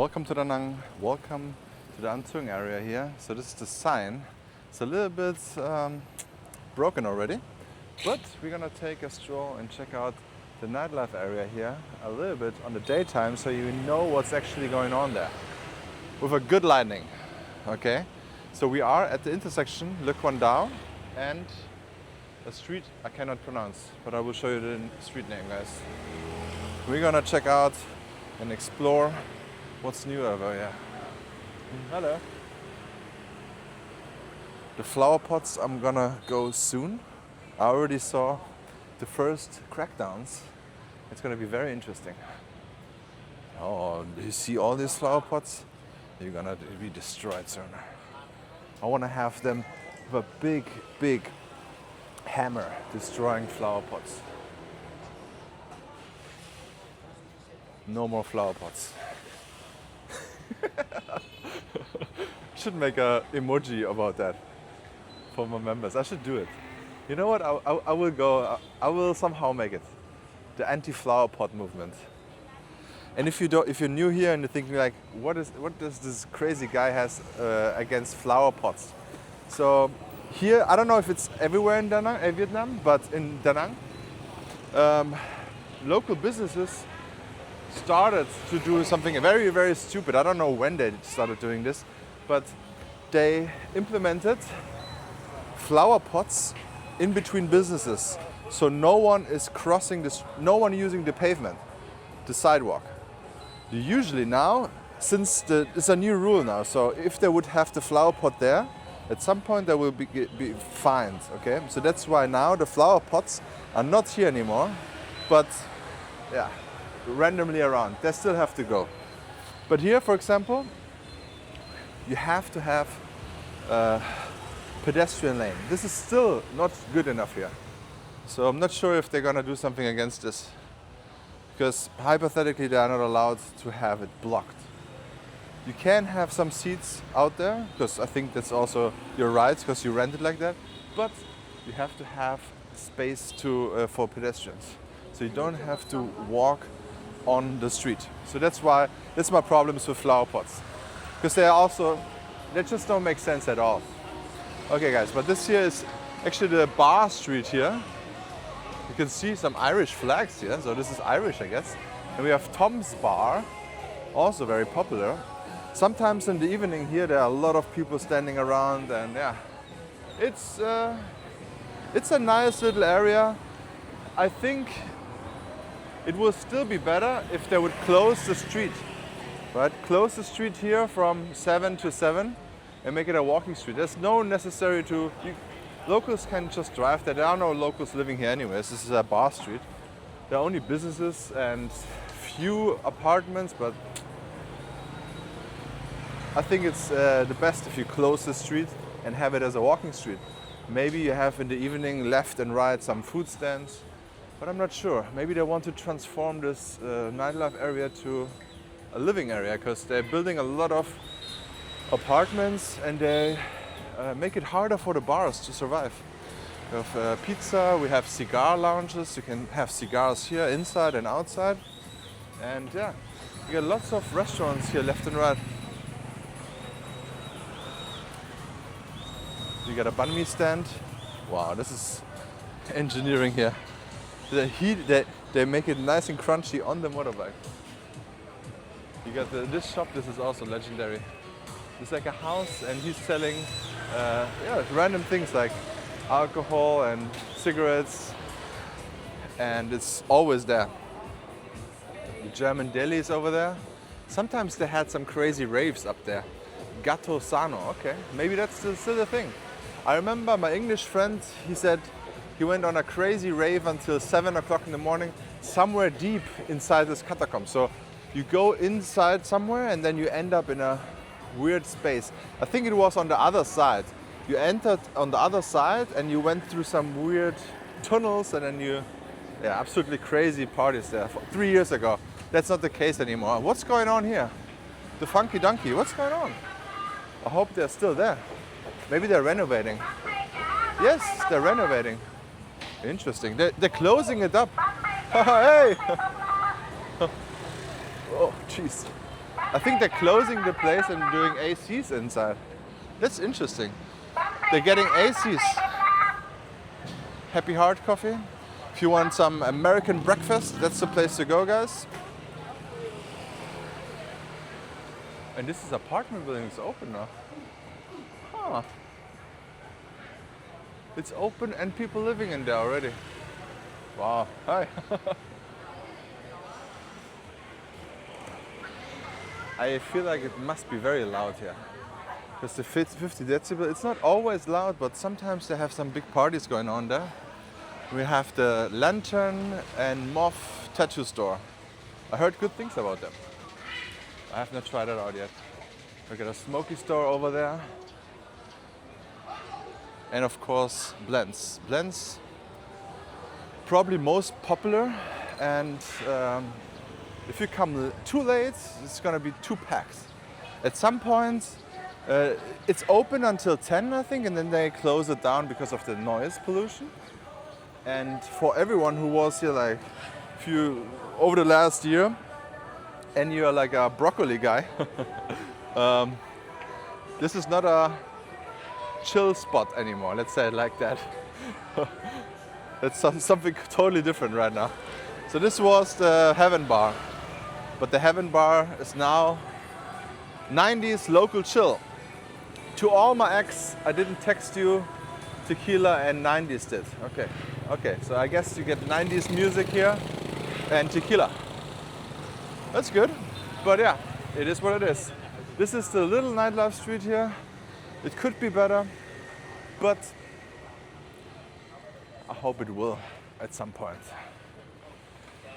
Welcome to Da Nang, welcome to the An Thuong area here. So this is the sign. It's a little bit broken already, but we're gonna take a stroll and check out the nightlife area here a little bit on the daytime so you know what's actually going on there. With a good lighting, okay? So we are at the intersection, Le Quan Dao, and a street I cannot pronounce, but I will show you the street name, guys. We're gonna check out and explore what's new over here. Hello. The flower pots I'm gonna go soon. I already saw the first crackdowns. It's gonna be very interesting. Oh, do you see all these flower pots? You're gonna be destroyed soon. I wanna have them with a big hammer destroying flower pots. No more flower pots. Should make a emoji about that for my members. I should do it. You know what? I will go. I will somehow make it. The anti-flower pot movement. And if you're new here and you're thinking like, what does this crazy guy has against flower pots? So here, I don't know if it's everywhere in Da Nang, Vietnam, but in Da Nang, local businesses started to do something very stupid. I don't know when they started doing this, but they implemented flower pots in between businesses, so no one is crossing this, no one using the pavement, the sidewalk. Usually now, since it's a new rule now, so if they would have the flower pot there, at some point they will be fined. Okay, so that's why now the flower pots are not here anymore, but yeah, randomly around. They still have to go. But here, for example, you have to have a pedestrian lane. This is still not good enough here. So I'm not sure if they're gonna do something against this, because hypothetically they are not allowed to have it blocked. You can have some seats out there, because I think that's also your right, because you rent it like that, but you have to have space for pedestrians. So you don't have to walk on the street. So that's my problems with flower pots, because they just don't make sense at all. Okay guys, but this here is actually the bar street here. You can see some Irish flags here, so this is Irish, I guess. And we have Tom's Bar, also very popular. Sometimes in the evening here there are a lot of people standing around, and yeah, it's a nice little area. I think it will still be better if they would close the street, right? Close the street here from 7 to 7 and make it a walking street. There's no necessary locals can just drive there. There are no locals living here anyways. This is a bar street. There are only businesses and few apartments, but I think it's the best if you close the street and have it as a walking street. Maybe you have in the evening left and right some food stands, but I'm not sure. Maybe they want to transform this nightlife area to a living area, because they're building a lot of apartments and they make it harder for the bars to survive. We have pizza, we have cigar lounges. You can have cigars here inside and outside. And yeah, you get lots of restaurants here left and right. You got a banh mi stand. Wow, this is engineering here. The heat, they make it nice and crunchy on the motorbike. You got this shop, this is also legendary. It's like a house and he's selling random things like alcohol and cigarettes, and it's always there. The German deli is over there. Sometimes they had some crazy raves up there. Gatto Sano, okay, maybe that's still the thing. I remember my English friend, he said he went on a crazy rave until 7 o'clock in the morning, somewhere deep inside this catacomb. So you go inside somewhere and then you end up in a weird space. I think it was on the other side. You entered on the other side and you went through some weird tunnels, and then absolutely crazy parties there 3 years ago. That's not the case anymore. What's going on here? The Funky Donkey, what's going on? I hope they're still there. Maybe they're renovating. Yes, they're renovating. Interesting. They're closing it up. Hey! Oh, jeez. I think they're closing the place and doing ACs inside. That's interesting. They're getting ACs. Happy Heart Coffee. If you want some American breakfast, that's the place to go, guys. And this is apartment building. It's open now. Huh. It's open and people living in there already. Wow. Hi. I feel like it must be very loud here. Because the 50 decibel, it's not always loud, but sometimes they have some big parties going on there. We have the Lantern and Moth tattoo store. I heard good things about them. I have not tried it out yet. We got a smoky store over there. And of course, Blends. Blends, probably most popular. And if you come too late, it's gonna be too packed. At some point, it's open until 10, I think, and then they close it down because of the noise pollution. And for everyone who was here like over the last year, and you're like a broccoli guy, this is not a chill spot anymore, let's say it like that. It's something totally different right now. So this was the Heaven Bar, but the Heaven Bar is now 90s local chill. To all my ex, I didn't text you, tequila and 90s did. Okay, so I guess you get 90s music here and tequila. That's good, but yeah, it is what it is. This is the little nightlife street here. It could be better, but I hope it will at some point.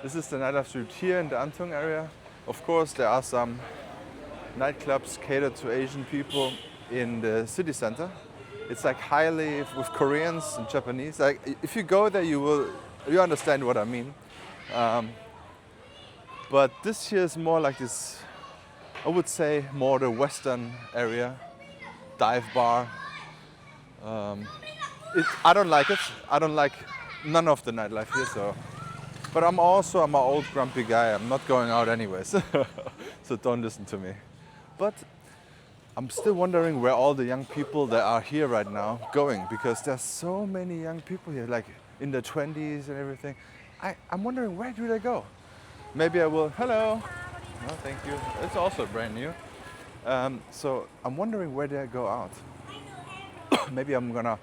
This is the nightlife street here in the An Thuong area. Of course, there are some nightclubs catered to Asian people in the city center. It's like highly with Koreans and Japanese. Like if you go there, you understand what I mean. But this here is more like this, I would say more the Western area, dive bar. I don't like it. I don't like none of the nightlife here. So, but I'm an old grumpy guy. I'm not going out anyways. So don't listen to me. But I'm still wondering where all the young people that are here right now going, because there's so many young people here, like in their 20s and everything. I'm wondering, where do they go? Maybe I will. Hello. No, thank you. It's also brand new. So I'm wondering where they go out. Maybe I'm gonna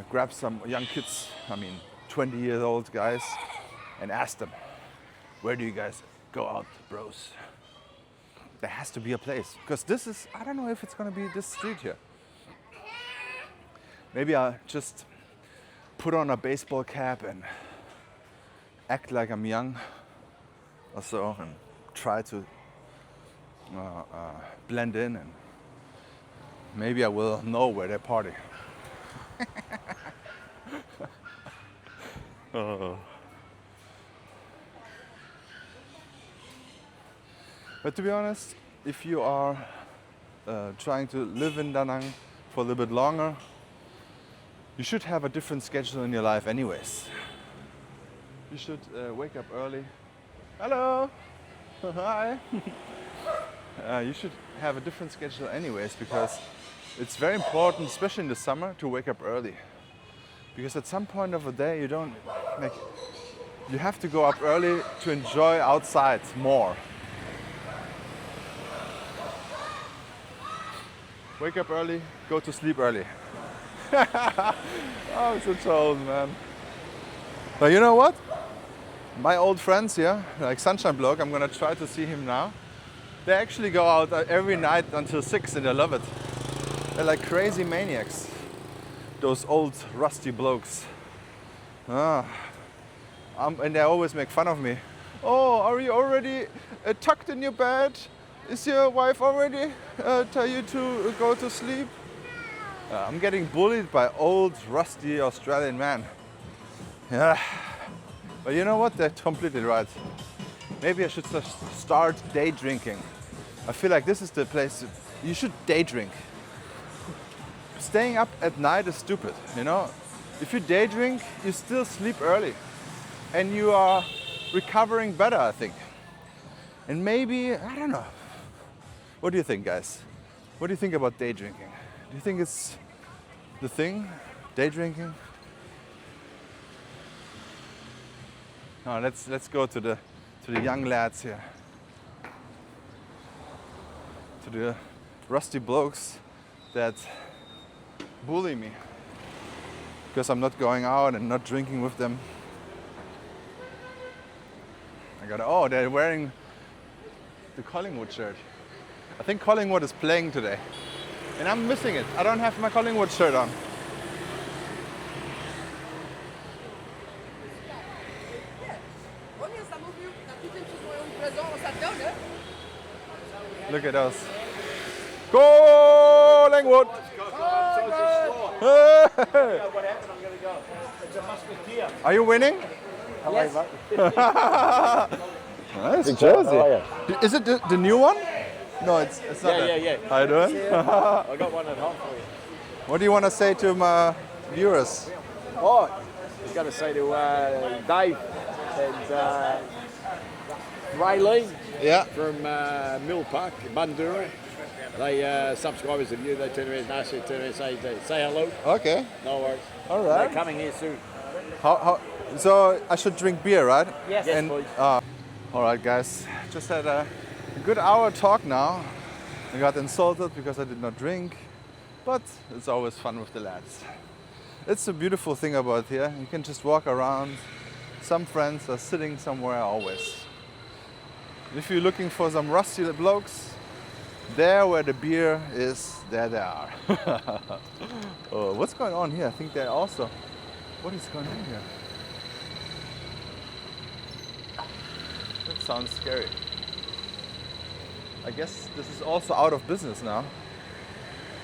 grab some young kids, 20-year-old guys, and ask them, where do you guys go out, bros? There has to be a place, because this is, I don't know if it's gonna be this street here. Maybe I'll just put on a baseball cap and act like I'm young or so, and try to blend in, and maybe I will know where they party. But to be honest, if you are trying to live in Da Nang for a little bit longer, you should have a different schedule in your life anyways. You should wake up early. Hello! Hi! You should have a different schedule anyways, because it's very important, especially in the summer, to wake up early. Because at some point of the day you have to go up early to enjoy outside more. Wake up early, go to sleep early. Oh, I'm such old man. But you know what? My old friends here, like Sunshine Bloke, I'm gonna try to see him now. They actually go out every night until 6 and they love it. They're like crazy maniacs. Those old rusty blokes. And they always make fun of me. Oh, are you already tucked in your bed? Is your wife already tell you to go to sleep? I'm getting bullied by old rusty Australian men. Yeah. But you know what? They're completely right. Maybe I should start day drinking. I feel like this is the place you should day drink. Staying up at night is stupid, you know? If you day drink, you still sleep early. And you are recovering better, I think. And maybe, I don't know, What do you think, guys? What do you think about day drinking? Do you think it's the thing, day drinking? No, let's go to the young lads here, to the rusty blokes that bully me because I'm not going out and not drinking with them. Oh, they're wearing the Collingwood shirt. I think Collingwood is playing today, and I'm missing it. I don't have my Collingwood shirt on. Look at us. Collingwood! Are you winning? Yes. Nice jersey. Is it the new one? No, it's not. Yeah. How you doing? I got one at home for you. What do you want to say to my viewers? Oh, I've got to say to Dave and Raylene from Mill Park, Bundoora. They subscribers of you. They turn around and ask you to say hello. Okay. No worries. All right. They're coming here soon. So I should drink beer, right? Yes, please. All right, guys. Just had a good hour talk now. I got insulted because I did not drink, but it's always fun with the lads. It's a beautiful thing about here. You can just walk around. Some friends are sitting somewhere always. If you're looking for some rusty blokes, there where the beer is, there they are. Oh, what's going on here? I think they're also... What is going on here? That sounds scary. I guess this is also out of business now.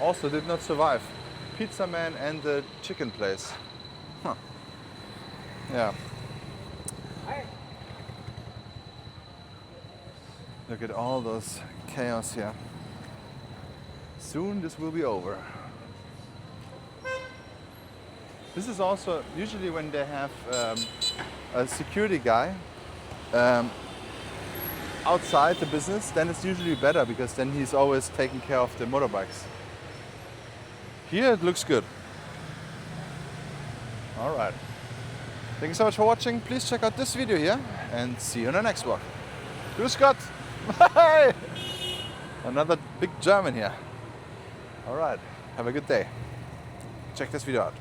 Also did not survive. Pizza Man and the chicken place. Huh. Yeah. Look at all those chaos here. Soon this will be over. This is also usually when they have a security guy outside the business, then it's usually better because then he's always taking care of the motorbikes. Here it looks good. All right. Thank you so much for watching. Please check out this video here and see you in the next one. Grüß Gott. Bye. Another big German here. All right. Have a good day. Check this video out.